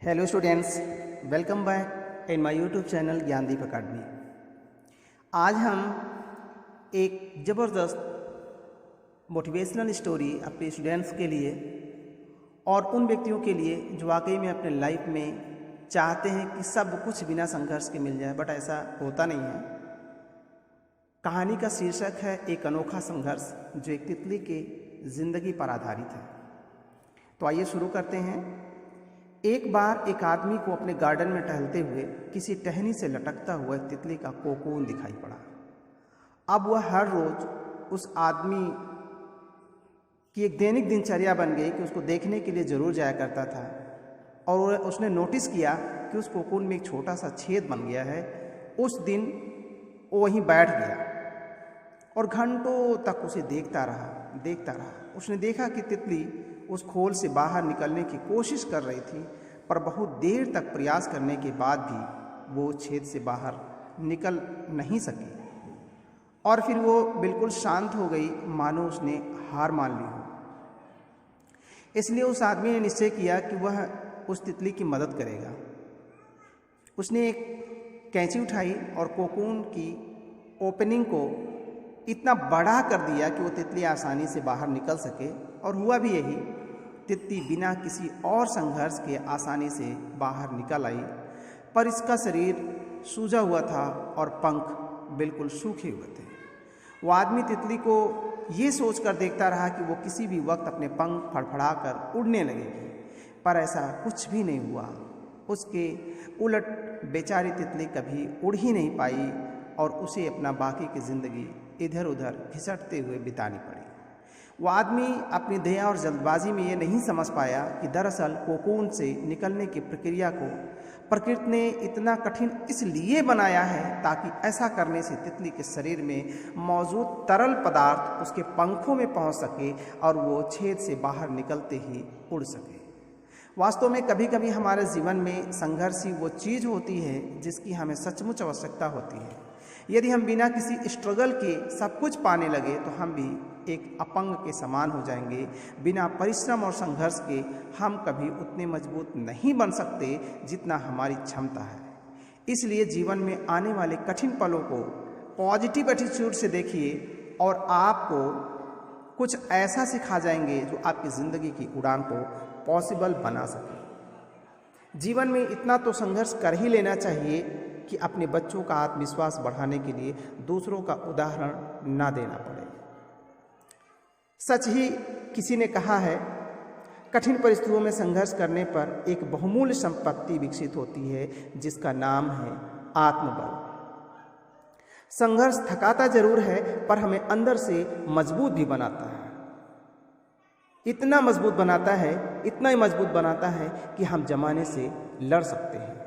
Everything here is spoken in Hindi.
Hello students, welcome back in my YouTube channel Gyandeep academy. आज हम एक ज़बरदस्त मोटिवेशनल स्टोरी अपने स्टूडेंट्स के लिए और उन व्यक्तियों के लिए जो वाकई में अपने लाइफ में चाहते हैं कि सब कुछ बिना संघर्ष के मिल जाए, बट ऐसा होता नहीं है। कहानी का शीर्षक है एक अनोखा संघर्ष जो एक तितली के ज़िंदगी पर आधारित है। तो आइए शुरू करते हैं। एक बार एक आदमी को अपने गार्डन में टहलते हुए किसी टहनी से लटकता हुआ एक तितली का कोकून दिखाई पड़ा। अब वह हर रोज उस आदमी की एक दैनिक दिनचर्या बन गई कि उसको देखने के लिए ज़रूर जाया करता था। और उसने नोटिस किया कि उस कोकून में एक छोटा सा छेद बन गया है। उस दिन वो वहीं बैठ गया और घंटों तक उसे देखता रहा। उसने देखा कि तितली उस खोल से बाहर निकलने की कोशिश कर रही थी, पर बहुत देर तक प्रयास करने के बाद भी वो छेद से बाहर निकल नहीं सकी। और फिर वो बिल्कुल शांत हो गई, मानो उसने हार मान ली हो। इसलिए उस आदमी ने निश्चय किया कि वह उस तितली की मदद करेगा। उसने एक कैंची उठाई और कोकून की ओपनिंग को इतना बड़ा कर दिया कि वो तितली आसानी से बाहर निकल सके। और हुआ भी यही। तितली बिना किसी और संघर्ष के आसानी से बाहर निकल आई, पर इसका शरीर सूजा हुआ था और पंख बिल्कुल सूखे हुए थे। वो आदमी तितली को ये सोचकर देखता रहा कि वो किसी भी वक्त अपने पंख फड़फड़ाकर उड़ने लगेगी, पर ऐसा कुछ भी नहीं हुआ। उसके उलट बेचारी तितली कभी उड़ ही नहीं पाई और उसे अपना बाकी की ज़िंदगी इधर उधर घिसटते हुए बितानी पड़ी। वो आदमी अपनी दया और जल्दबाजी में ये नहीं समझ पाया कि दरअसल कोकून से निकलने की प्रक्रिया को प्रकृति ने इतना कठिन इसलिए बनाया है ताकि ऐसा करने से तितली के शरीर में मौजूद तरल पदार्थ उसके पंखों में पहुंच सके और वो छेद से बाहर निकलते ही उड़ सके। वास्तव में कभी कभी हमारे जीवन में संघर्ष ही वो चीज़ होती है जिसकी हमें सचमुच आवश्यकता होती है। यदि हम बिना किसी स्ट्रगल के सब कुछ पाने लगे तो हम भी एक अपंग के समान हो जाएंगे। बिना परिश्रम और संघर्ष के हम कभी उतने मजबूत नहीं बन सकते जितना हमारी क्षमता है। इसलिए जीवन में आने वाले कठिन पलों को पॉजिटिव एटीट्यूड से देखिए और आपको कुछ ऐसा सिखा जाएंगे जो आपकी ज़िंदगी की उड़ान को पॉसिबल बना सके। जीवन में इतना तो संघर्ष कर ही लेना चाहिए कि अपने बच्चों का आत्मविश्वास बढ़ाने के लिए दूसरों का उदाहरण ना देना पड़े। सच ही किसी ने कहा है, कठिन परिस्थितियों में संघर्ष करने पर एक बहुमूल्य संपत्ति विकसित होती है जिसका नाम है आत्मबल। संघर्ष थकाता जरूर है पर हमें अंदर से मजबूत भी बनाता है। इतना ही मजबूत बनाता है कि हम जमाने से लड़ सकते हैं।